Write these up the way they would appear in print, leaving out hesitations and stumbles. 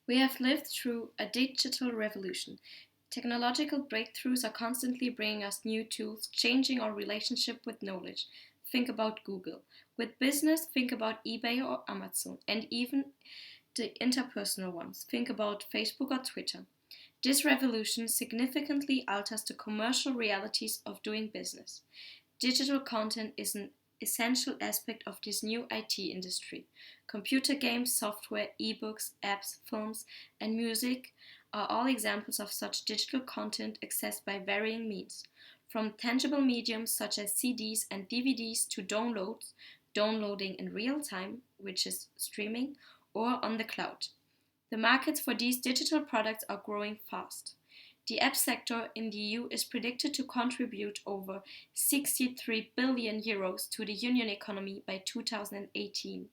We have lived through a digital revolution. Technological breakthroughs are constantly bringing us new tools, changing our relationship with knowledge. Think about Google. With business, think about eBay or Amazon, and even the interpersonal ones. Think about Facebook or Twitter. This revolution significantly alters the commercial realities of doing business. Digital content is an essential aspect of this new IT industry. Computer games, software, ebooks, apps, films, and music are all examples of such digital content accessed by varying means, from tangible mediums such as CDs and DVDs to downloads, downloading in real time, which is streaming, or on the cloud. The markets for these digital products are growing fast. The app sector in the EU is predicted to contribute over 63 billion euros to the union economy by 2018.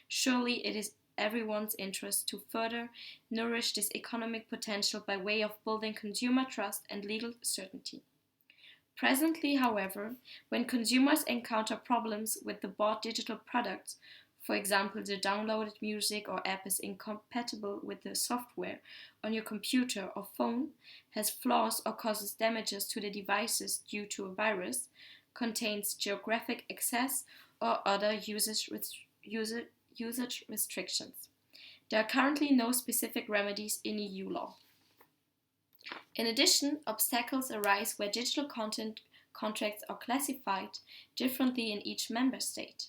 Surely it is everyone's interest to further nourish this economic potential by way of building consumer trust and legal certainty. Presently, however, when consumers encounter problems with the bought digital products, for example, the downloaded music or app is incompatible with the software on your computer or phone, has flaws or causes damages to the devices due to a virus, contains geographic access or other usage restrictions. There are currently no specific remedies in EU law. In addition, obstacles arise where digital content contracts are classified differently in each member state.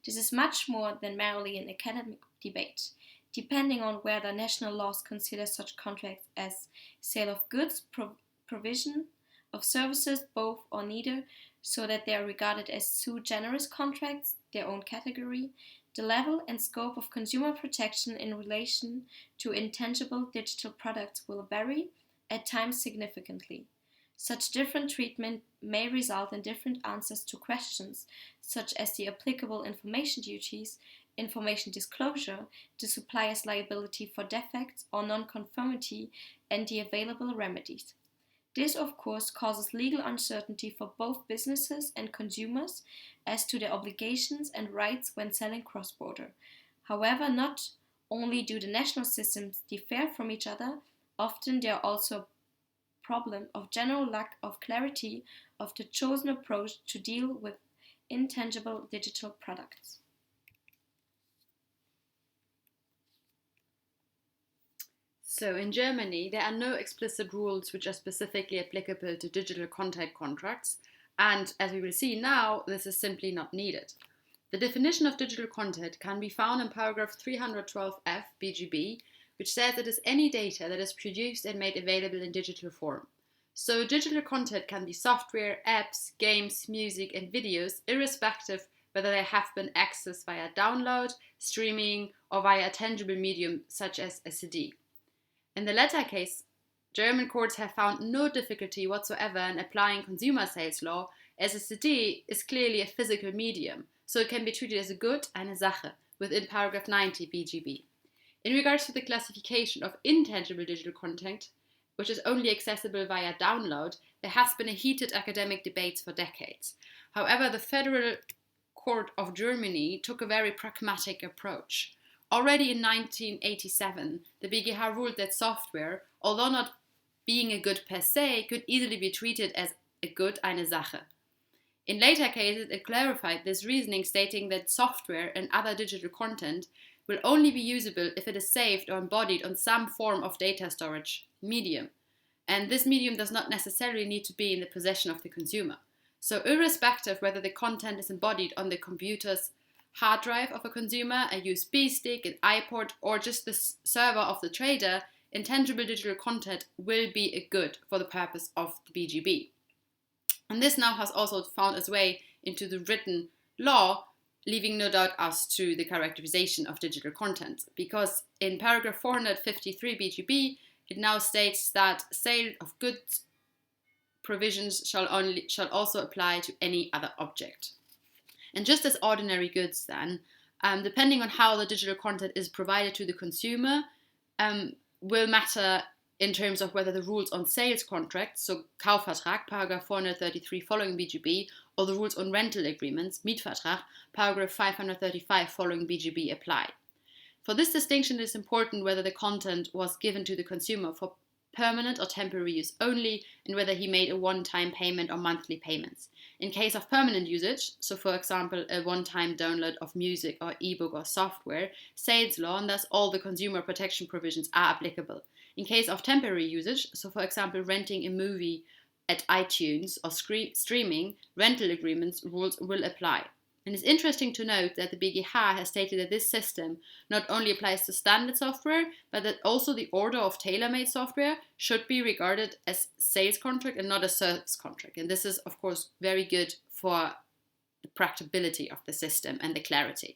This is much more than merely an academic debate, depending on whether national laws consider such contracts as sale of goods, provision of services, both or neither, so that they are regarded as sui generis contracts, their own category. The level and scope of consumer protection in relation to intangible digital products will vary, at times significantly. Such different treatment may result in different answers to questions, such as the applicable information duties, information disclosure, the supplier's liability for defects or non-conformity, and the available remedies. This, of course, causes legal uncertainty for both businesses and consumers as to their obligations and rights when selling cross-border. However, not only do the national systems differ from each other, often there are also problem of general lack of clarity of the chosen approach to deal with intangible digital products. So in Germany, there are no explicit rules which are specifically applicable to digital content contracts, and as we will see now, this is simply not needed. The definition of digital content can be found in paragraph 312F BGB, which says it is any data that is produced and made available in digital form. So digital content can be software, apps, games, music, and videos, irrespective whether they have been accessed via download, streaming, or via a tangible medium such as a CD. In the latter case, German courts have found no difficulty whatsoever in applying consumer sales law, as a CD is clearly a physical medium, so it can be treated as a good, eine Sache, within paragraph 90 BGB. In regards to the classification of intangible digital content, which is only accessible via download, there has been a heated academic debate for decades. However, the Federal Court of Germany took a very pragmatic approach. Already in 1987, the BGH ruled that software, although not being a good per se, could easily be treated as a good, eine Sache. In later cases, it clarified this reasoning, stating that software and other digital content will only be usable if it is saved or embodied on some form of data storage medium. And this medium does not necessarily need to be in the possession of the consumer. So irrespective whether the content is embodied on the computer's hard drive of a consumer, a USB stick, an iPod, or just the server of the trader, intangible digital content will be a good for the purpose of the BGB. And this now has also found its way into the written law, leaving no doubt as to the characterization of digital content, because in paragraph 453 BGB, it now states that sale of goods provisions shall also apply to any other object. And just as ordinary goods then, depending on how the digital content is provided to the consumer, will matter in terms of whether the rules on sales contracts, so Kaufvertrag, paragraph 433 following BGB, or the rules on rental agreements, Mietvertrag, paragraph 535 following BGB apply. For this distinction, it is important whether the content was given to the consumer for permanent or temporary use only, and whether he made a one-time payment or monthly payments. In case of permanent usage, so for example a one-time download of music or ebook or software, sales law and thus all the consumer protection provisions are applicable. In case of temporary usage, so for example renting a movie at iTunes or streaming, rental agreements rules will apply. And it's interesting to note that the BGH has stated that this system not only applies to standard software, but that also the order of tailor-made software should be regarded as sales contract and not a service contract. And this is, of course, very good for the practicability of the system and the clarity.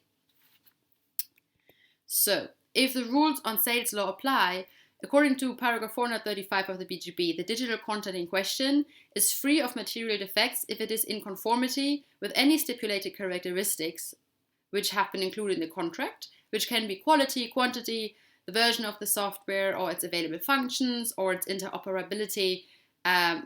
So, if the rules on sales law apply, according to paragraph 435 of the BGB, the digital content in question is free of material defects if it is in conformity with any stipulated characteristics which have been included in the contract, which can be quality, quantity, the version of the software or its available functions or its interoperability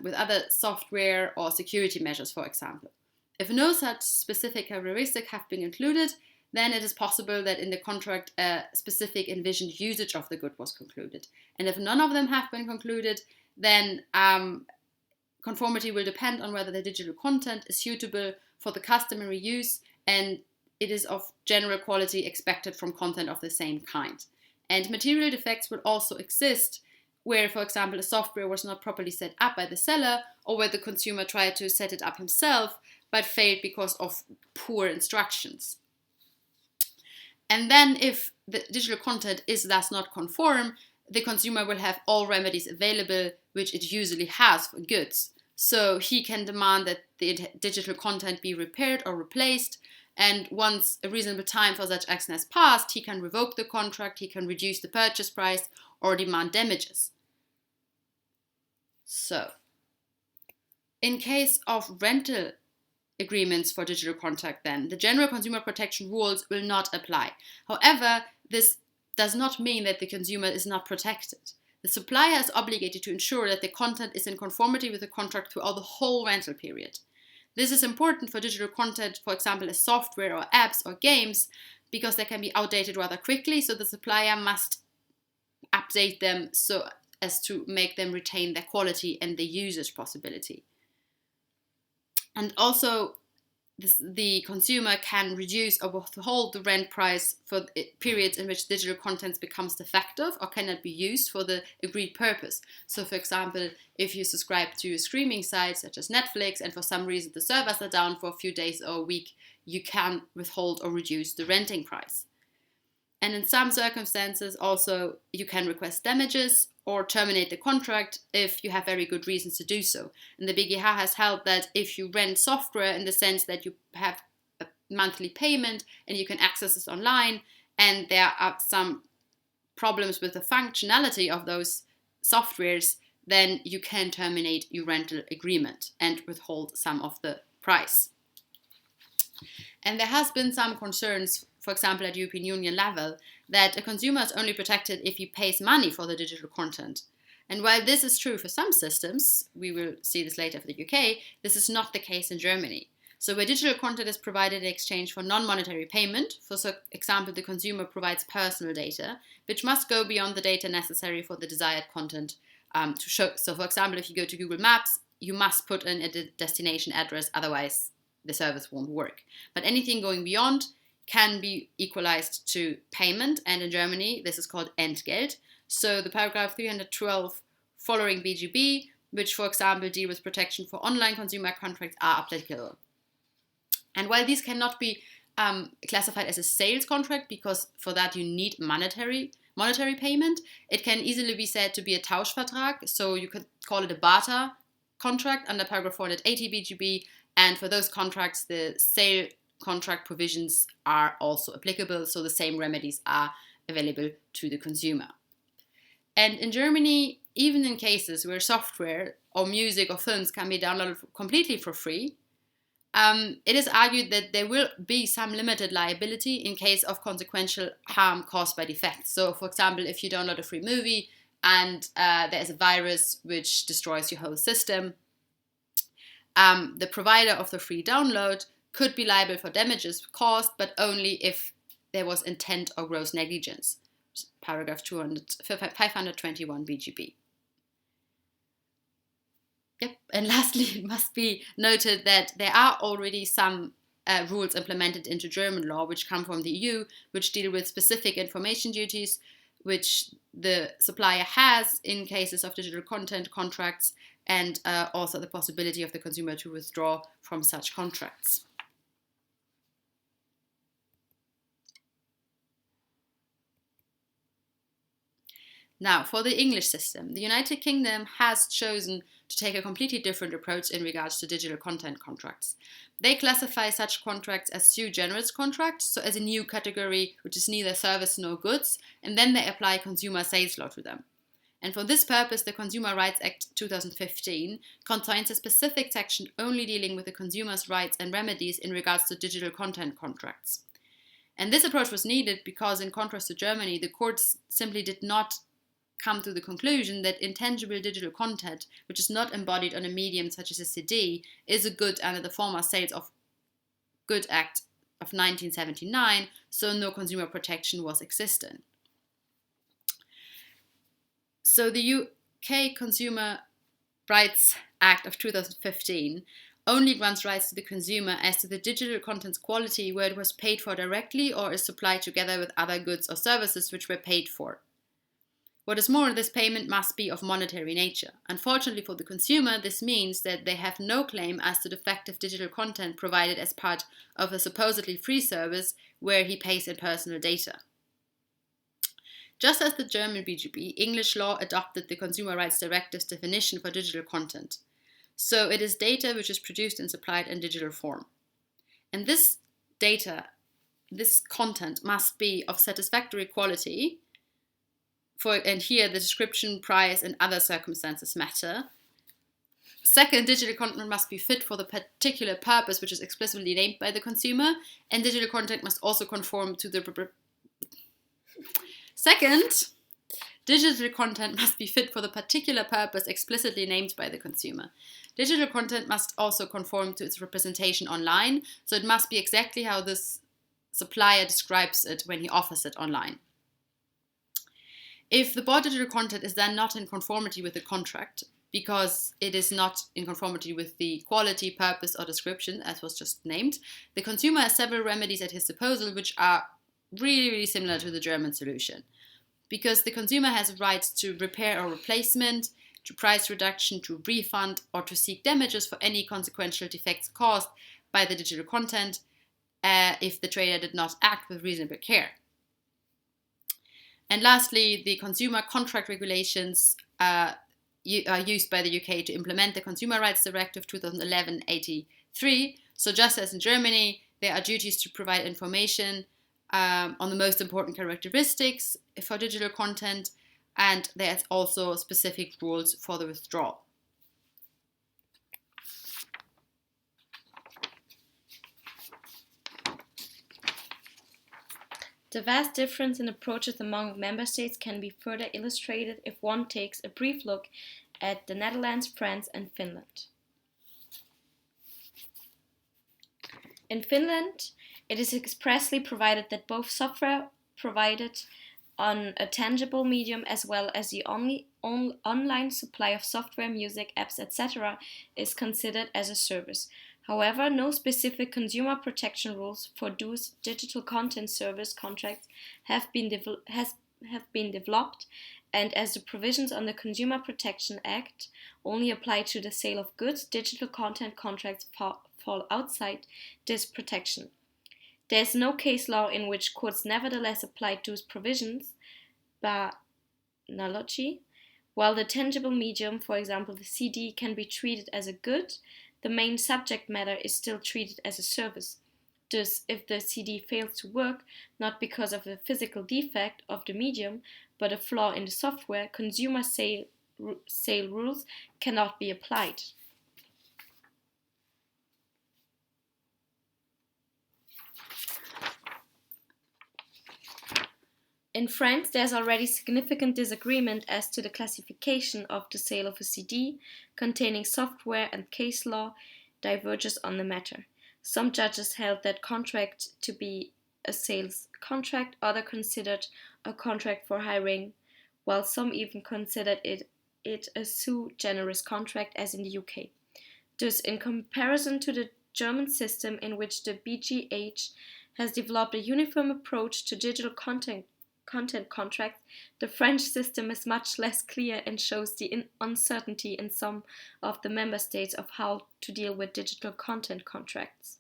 with other software or security measures, for example. If no such specific characteristic have been included, then it is possible that in the contract a specific envisioned usage of the good was concluded. And if none of them have been concluded, then conformity will depend on whether the digital content is suitable for the customary use and it is of general quality expected from content of the same kind. And material defects will also exist where, for example, a software was not properly set up by the seller or where the consumer tried to set it up himself but failed because of poor instructions. And then if the digital content is thus not conform, the consumer will have all remedies available, which it usually has for goods. So he can demand that the digital content be repaired or replaced. And once a reasonable time for such action has passed, he can revoke the contract, he can reduce the purchase price or demand damages. So, in case of rental agreements for digital content, then the general consumer protection rules will not apply. However, this does not mean that the consumer is not protected. The supplier is obligated to ensure that the content is in conformity with the contract throughout the whole rental period. This is important for digital content, for example, as software or apps or games, because they can be outdated rather quickly, so the supplier must update them so as to make them retain their quality and the usage possibility. And also, the consumer can reduce or withhold the rent price for periods in which digital content becomes defective or cannot be used for the agreed purpose. So, for example, if you subscribe to a streaming site such as Netflix and for some reason the servers are down for a few days or a week, you can withhold or reduce the renting price. And in some circumstances, also, you can request damages or terminate the contract if you have very good reasons to do so. And the BGH has held that if you rent software in the sense that you have a monthly payment and you can access it online, and there are some problems with the functionality of those softwares, then you can terminate your rental agreement and withhold some of the price. And there has been some concerns, for example, at European Union level, that a consumer is only protected if he pays money for the digital content. And while this is true for some systems, we will see this later for the UK, this is not the case in Germany. So where digital content is provided in exchange for non-monetary payment, for example, the consumer provides personal data, which must go beyond the data necessary for the desired content to show. So for example, if you go to Google Maps, you must put in a destination address, otherwise the service won't work. But anything going beyond can be equalized to payment, and in Germany this is called Entgelt. So the paragraph 312 following BGB, which for example deal with protection for online consumer contracts, are applicable. And while these cannot be classified as a sales contract, because for that you need monetary payment, it can easily be said to be a Tauschvertrag, so you could call it a barter contract under paragraph 480 BGB, and for those contracts the sale contract provisions are also applicable, so the same remedies are available to the consumer. And in Germany, even in cases where software or music or films can be downloaded completely for free, it is argued that there will be some limited liability in case of consequential harm caused by defects. So, for example, if you download a free movie and there is a virus which destroys your whole system, the provider of the free download could be liable for damages caused, but only if there was intent or gross negligence, paragraph 521 BGB. Yep. And lastly, it must be noted that there are already some rules implemented into German law which come from the EU, which deal with specific information duties which the supplier has in cases of digital content contracts, and also the possibility of the consumer to withdraw from such contracts. Now, for the English system, the United Kingdom has chosen to take a completely different approach in regards to digital content contracts. They classify such contracts as sui generis contracts, so as a new category which is neither service nor goods, and then they apply consumer sales law to them. And for this purpose, the Consumer Rights Act 2015 contains a specific section only dealing with the consumer's rights and remedies in regards to digital content contracts. And this approach was needed because, in contrast to Germany, the courts simply did not come to the conclusion that intangible digital content, which is not embodied on a medium such as a CD, is a good under the former Sales of Good Act of 1979, so no consumer protection was existent. So the UK Consumer Rights Act of 2015 only grants rights to the consumer as to the digital content's quality where it was paid for directly or is supplied together with other goods or services which were paid for. What is more, this payment must be of monetary nature. Unfortunately for the consumer, this means that they have no claim as to defective digital content provided as part of a supposedly free service where he pays in personal data. Just as the German BGB, English law adopted the Consumer Rights Directive's definition for digital content. So it is data which is produced and supplied in digital form. And this data, this content must be of satisfactory quality, and here the description, price, and other circumstances matter. Second, digital content must be fit for the particular purpose which is explicitly named by the consumer, and digital content must also conform to the... Second, digital content must be fit for the particular purpose explicitly named by the consumer. Digital content must also conform to its representation online, so it must be exactly how this supplier describes it when he offers it online. If the bought digital content is then not in conformity with the contract, because it is not in conformity with the quality, purpose, or description, as was just named, the consumer has several remedies at his disposal which are really similar to the German solution. Because the consumer has rights to repair or replacement, to price reduction, to refund, or to seek damages for any consequential defects caused by the digital content if the trader did not act with reasonable care. And lastly, the consumer contract regulations are used by the UK to implement the Consumer Rights Directive 2011/83. So just as in Germany, there are duties to provide information on the most important characteristics for digital content, and there's also specific rules for the withdrawal. The vast difference in approaches among member states can be further illustrated if one takes a brief look at the Netherlands, France, and Finland. In Finland, it is expressly provided that both software provided on a tangible medium as well as the online supply of software, music, apps, etc. is considered as a service. However, no specific consumer protection rules for those digital content service contracts have been developed, and as the provisions on the Consumer Protection Act only apply to the sale of goods, digital content contracts fall outside this protection. There is no case law in which courts nevertheless applied those provisions, by analogy. While the tangible medium, for example the CD, can be treated as a good, the main subject matter is still treated as a service. Thus, if the CD fails to work, not because of a physical defect of the medium, but a flaw in the software, consumer sale rules cannot be applied. In France, there is already significant disagreement as to the classification of the sale of a CD containing software, and case law diverges on the matter. Some judges held that contract to be a sales contract, others considered a contract for hiring, while some even considered it a sui generis contract, as in the UK. Thus, in comparison to the German system, in which the BGH has developed a uniform approach to digital content contracts, the French system is much less clear and shows the uncertainty in some of the member states of how to deal with digital content contracts.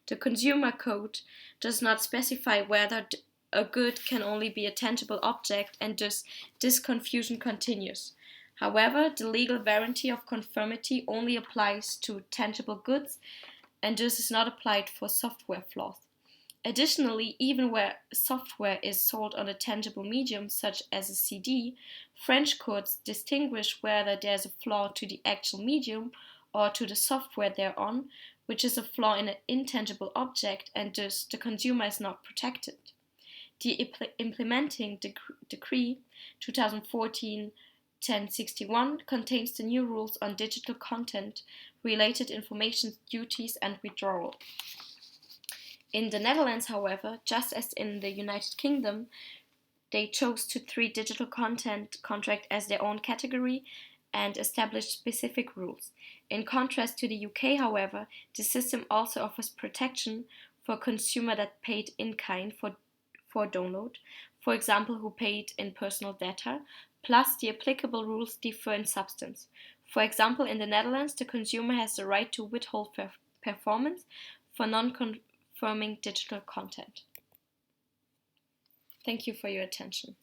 The Consumer Code does not specify whether a good can only be a tangible object, and thus this confusion continues. However, the legal warranty of conformity only applies to tangible goods and thus is not applied for software flaws. Additionally, even where software is sold on a tangible medium, such as a CD, French courts distinguish whether there is a flaw to the actual medium or to the software thereon, which is a flaw in an intangible object, and thus the consumer is not protected. The implementing decree 2014-1061 contains the new rules on digital content, related information duties, and withdrawal. In the Netherlands, however, just as in the United Kingdom, they chose to treat digital content contract as their own category and established specific rules. In contrast to the UK, however, the system also offers protection for consumer that paid in kind for download, for example, who paid in personal data, plus the applicable rules differ in substance. For example, in the Netherlands, the consumer has the right to withhold performance for non-conforming digital content. Thank you for your attention.